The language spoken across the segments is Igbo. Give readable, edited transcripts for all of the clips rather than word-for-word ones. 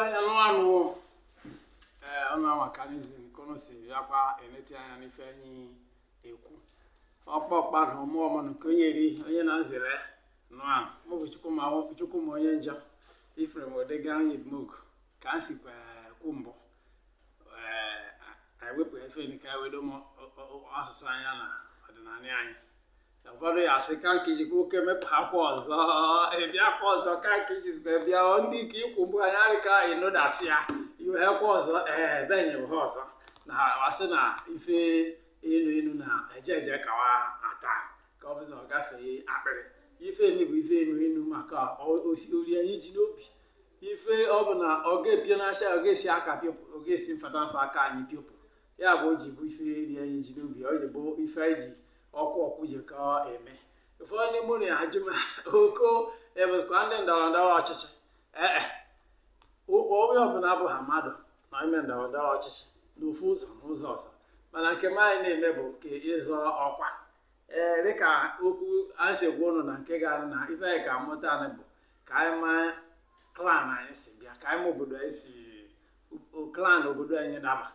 anụ ọnụ mekanizm konosi yakwa eneti anya n'ife anyị ekwu ọkpọkpa na ọmụọmụ nke onye na-nzere nụa mụbụ chukwu ma onye njọ ifere m odega anyị dmog ka a sikwa kwu mbụ ewepụ efe nke wedo asụsụ anya na ọdịnala anyị ụfọdụ ya asị ka nke ijikwa oke mepụ akwa ọzọ bịakwa ọzọ ka nke ijizikwa bịa ndị nke ikwu mbụ anyị arịka ịnụdasị ya iwehekwa ọzọ benye ha ọzọ na asị na ife enu na-eje kawa ata ka ọ bụzọ gafee akpịrị ife enu bụ ife enu maka ori anyị ji n'obi ife ọ bụ na ọ ga-epie n'acha ọ ga-esi aka pịọpụ ọ ga-esi mfata mfa aka anyị pịọpụ ya bụ o ji bụ ife eri anyị ji n'obi ọ ji bụ ife anyị ji ọkụ ji ka eme ụfọdụ ndị mụ na-ajụ m oko ebụkwa ndị ndọrọ ndọrọ ọchịchị onye ọbụla abụghị mmadụ na ime ndọrọ ndọrọ ọchịchị n'ofu ụzọ n'ụzọ ọzọ mana nke m anyị na-eme bụ nke ịzọ ọkwa dịka okwu anyị si gwa ụnụ na nke gara na ife anyị ka amụta anyị bụ ka anyị maa klan anyị si bịa ka anyị ma obodo anyị si klan obodo anyị daba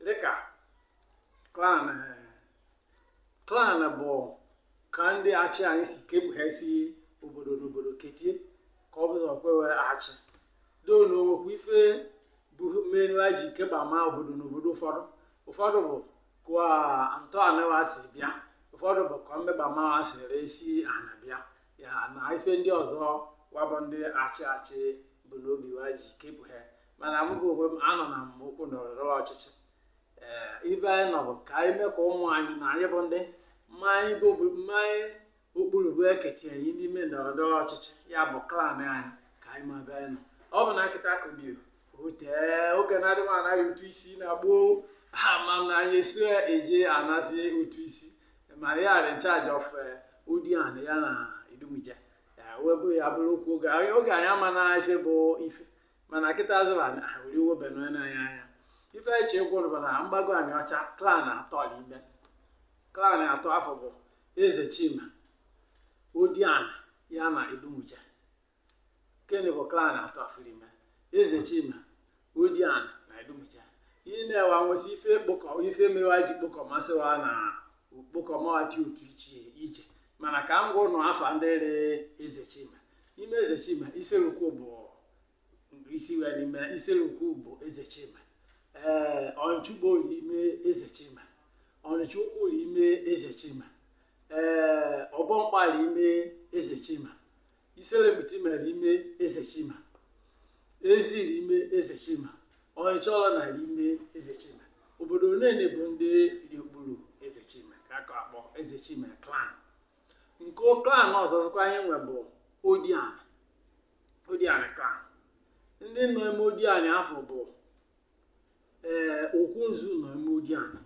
dịka klan bụ ka ndị achị anyị si kepụghesi obodo n'obodo ketie ka ọ bụzọ kwewe achị doo na onwekwa ife bụ menu a ji keba ma obodo n'obodo ụfọdụ bụ ka ntọala si bịa ụfọdụ bụ ka mmekpa ma si resi ana bịa ya na ife ndị ọzọ wabụ ndị achị bụ n'obi wa ji kepụghe mana mụ bụ onwe m anọ na okwu ndọrọndọrọ ọchịchị ibe anyị nọ bụ ka anyị mee ka ụmụ anyị na anyị bụ ndị mmanya okpuru bụ eketi anyị n'ime ndọrọndọrọ ọchịchị ya bụ klan anyị ka anyị ma be anyị nọ ọ bụ na nkịta kụbio otee oge na-adịghị anaghị ụtụ isi na gboo ma na anyị esi eje anazi ụtụ isi mara ya dị nchaji of ODINANI ya na Idumije webụ ya bụrụ okwu oge anyị ama na ife bụ ife mana nkịta azụrụ were webenu n'anya anya ife eche egwu bụ na mgbago anyị ọcha klan atọ n'ime klan atọ afọ bụ Eze Chima ODINANI ya na Idumije gịnị bụ klan atọ afọ n'ime Eze Chima ODINANI na Idumije ihe na-ewa nwesị ife mewa ji kpokọmasịwa na okpokọmawati otu ije mana ka m gwa ụnụ afọ ndị re Eze Chima ime Eze Chima iselukwu bụ isi wee n'ime iselukwu bụ Eze Chima ọnịchugbo ime Eze Chima ọnịchukwu ime Eze Chima ọbọmkpa ime Eze Chima iselebiti mere ime Eze Chima eziri ime Eze Chima ọnịchọrọ na ime Eze Chima obodo niile bụ ndị dị okpuru Eze Chima ka akpọ Eze Chima klan nke klan ọzọzọkwa anyị nwe bụ ODINANI klan ndị nọ ime ODINANI afọ bụ Okwunzu nọ ime ODINANI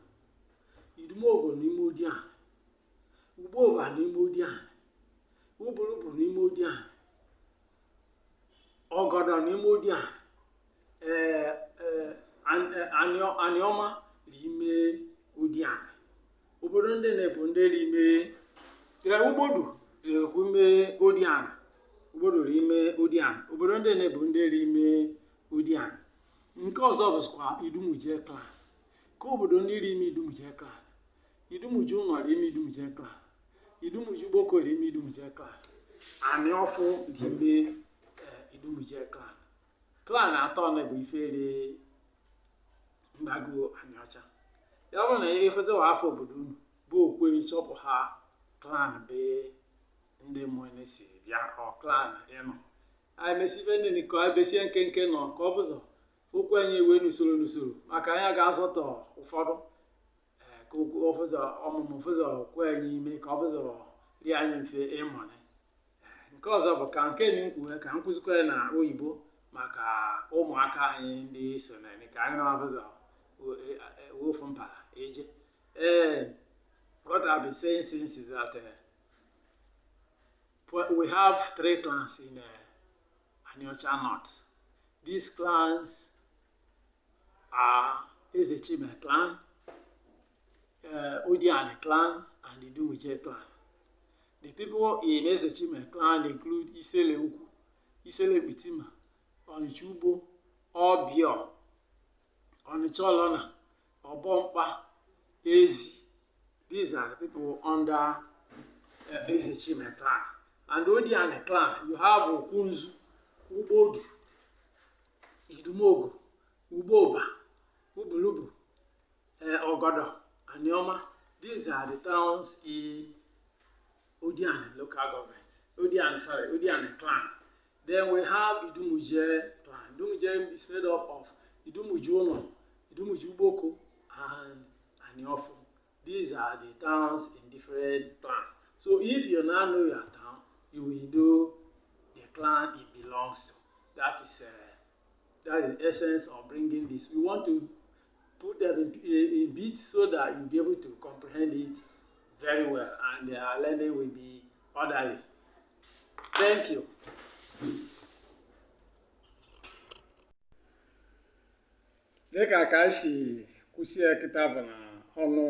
Idumogo n'ime ODINANI Ugboba n'ime ODINANI Uburubu n'ime ODINANI Ọgọdọ n'ime ODINANI Anioma n'ime ODINANI obodo ndị na-ebu ndị n'ime Ugbodu ekwu ime ODINANI Ugbodu n'ime ODINANI obodo ndị na-ebu ndị n'ime ODINANI nke ọzọ bụkwa Idumuje klan ka obodo ndị n'ime Idumuje klan Idumuje ụlọ n'ime Idumuje klan Idumuje Ugboko n'ime Idumuje klan Aniọfụ n'ime Idumuje klan atọ na bụ ifere mgbago Anịọcha ya bụrụ na ihe efezewa afọ obodo unu bụ okwe chọpụ ha klan be ndị mmụọ si bịa ọ klan ịnọ anyị mesi ife ndị ka ebesie nkenke nọ ka ọ bụzọ okwu anyị ewe n'usoro maka anyị ga-azọtọ ụfọdụ ka ọmụmụ ụfọdụ kwe anyị ime ka ọ bụzọ rie anyị mfe ịmụnị nke ọzọ bụ ka nke na nkwuwe ka nkụzikwa na oyibo maka ụmụaka anyị ndị so na ka anyị na-abụzọ wofu mpara eje what I've been saying since is that we have 3 clans in Aniocha-North. These clans are Eze Chima clan, ODINANI clan, and the Idumuje clan. The people in Eze Chima clan include Isele Ukwu, Isele Bitima, Onichugbo, Obio, Onicholona, Obompa, Ezi. These are people under Ezechime clan. And Odiani clan, you have Okunzu, Ubodu, Idumogo, Uboba, Ubulubu, Ogodo, Anioma. These are the towns in Odiani local government. Odiani clan. Then we have Idumuje clan. Idumuje is made up of Idumujono, Idumujuboko, and Aniofo. These are the towns in different clans. So if you now know your town, you will know the clan it belongs to. That is the essence of bringing this. We want to put them in bits so that you'll be able to comprehend it very well, and their learning will be orderly. Thank you. Dịka ka anyị si kwụsie kịta bụ na ọnụ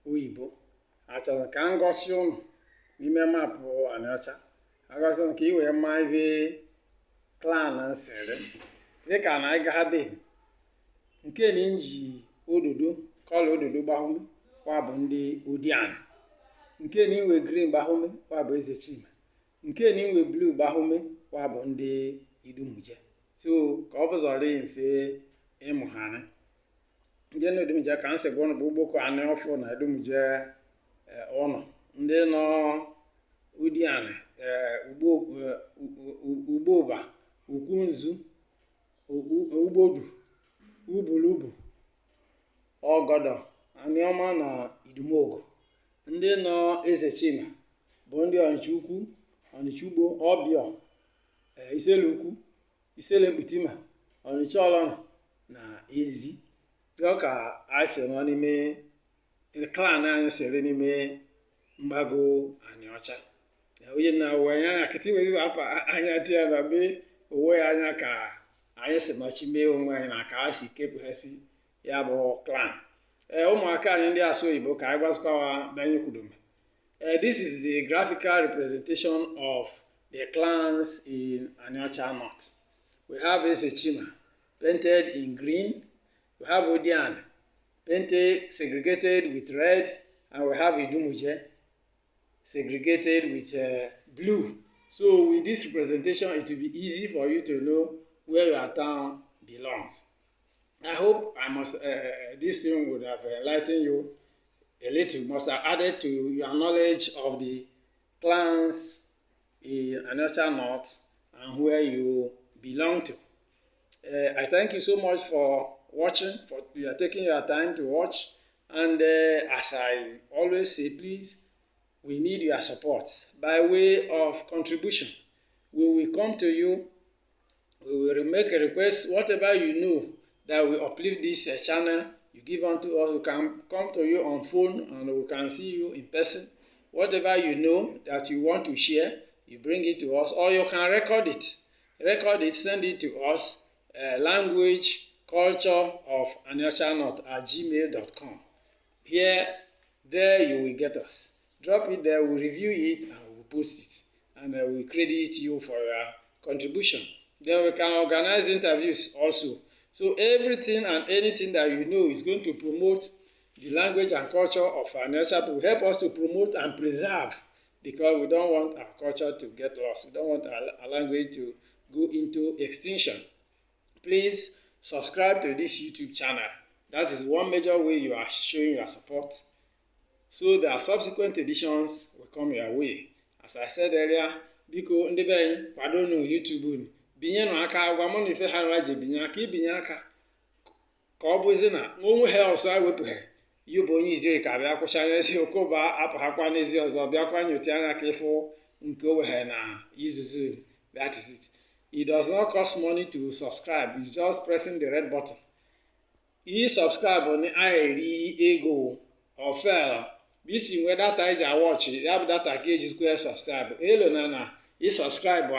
oyibo, achọrọ ka m gosi ụnụ n'ime maapụ Anịọcha, agosi ka ị wee maa ebe klan siri. Dịka na anyị ga-adị nke na inji ododo kọla ododo gbahume kwa bụ ndị Odiani, nke na inwe green gbahume kwa bụ Ezechime, nke na inwe blue gbahume kwa bụ ndị Idumuje. So ka ọ bụzọrọ mfe ịmụghani ndị na Idumuje ka nsị gwa bụ Ugboko, Aniofo na Idumuje ụnọ. Ndị nọ Odiani, Ugboba, Ukunzu, Ugbodu, Ubulubu, Ogodo, Anioma na Idumogo. Ndị nọ Ezechime bụ ndị Onichukwu, Onichugbo, Obio, Iselukwu, Iselekputima, Onicholona na Ezi. Ka anyị si nọ n'ime klan anyị siri n'ime mgbago Anịọcha. Onye na-uwe anya kịtị wezi afọ anya tie na be uwe anya ka anyị si machi mee onwe anyị na ka anyị si kepụghesi ya bụ klan. Ụmụaka anyị ndị asụ Igbo ka anyị gbazikwa banye kwudome. This is the graphical representation of the clans in Anịọcha North. We have Ezechime painted in green. We have Odiani painted segregated with red, and we have Idumuje segregated with blue. So with this representation, it will be easy for you to know where your town belongs. I hope this thing would have enlightened you a little, must have added to your knowledge of the clans in Anịọcha North and where you belong to. I thank you so much for watching, for you are taking your time to watch, and as I always say, please, we need your support by way of contribution. We will come to you, we will make a request, whatever you know that will uplift this channel, you give unto us. We can come to you on phone and we can see you in person. Whatever you know that you want to share, you bring it to us, or you can record it. Record it, send it to us, language culture of aniocha@gmail.com. There you will get us. Drop it there, we'll review it and we'll post it. And we'll credit you for your contribution. Then we can organize interviews also. So everything and anything that you know is going to promote the language and culture of Anịọcha will help us to promote and preserve, because we don't want our culture to get lost. We don't want our language to go into extinction. Please subscribe to this YouTube channel. That is one major way you are showing your support, so that subsequent editions will come your way. As I said earlier, biko ndị be anyị kwado nu YouTube binye nu aka agwa mụ na ife ha raje binye aka ibinye aka ka ọ bụzi na onwe ha ọsọ ewepụghị ihe bụ onye izi ka bịa kwụcha anya ezi okoba apụghakwa n'ezi ọzọ bịakwa nyote anya ka ịfụ nke o weghe na izuzu. That is it. It does not cost money to subscribe. It's just pressing the red button. You subscribe on the ego or fail. This is where data is a watch. You have data gauge square subscribe. Hello nana. You subscribe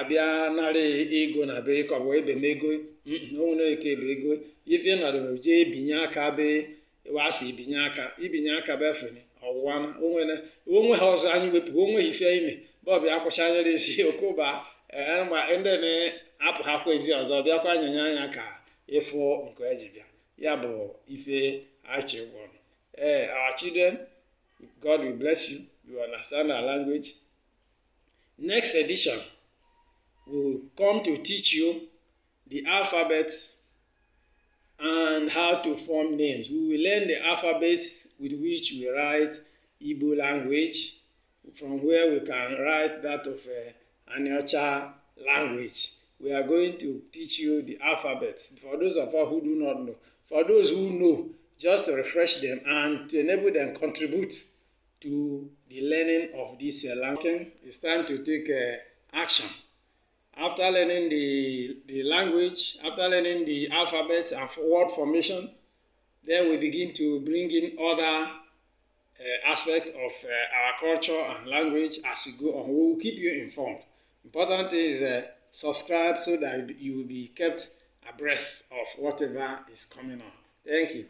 abia nare ego na be ko we be nego. No ike be ego. If you not je binya aka be wa si binya aka be fene. Ọwụwa onwe ha ọzọ anyị wepụ onwe ife ime bọbụ akwụcha anya esi okoba ma ndị na apụghakwazi ọzọ bịakwa nyonye anya ka ịfụ nke eji bịa ya bụ ife achịgwọ. Our children, God will bless you. You understand our language. Next edition, we will come to teach you the alphabet and how to form names. We will learn the alphabets with which we write Igbo language, from where we can write that of Aniocha language. We are going to teach you the alphabets. For those of us who do not know, for those who know, just to refresh them and to enable them contribute to the learning of this language. It's time to take action. After learning the language, after learning the alphabets and word formation, then we begin to bring in other aspects of our culture and language as we go on. We will keep you informed. Important is subscribe so that you will be kept abreast of whatever is coming on. Thank you.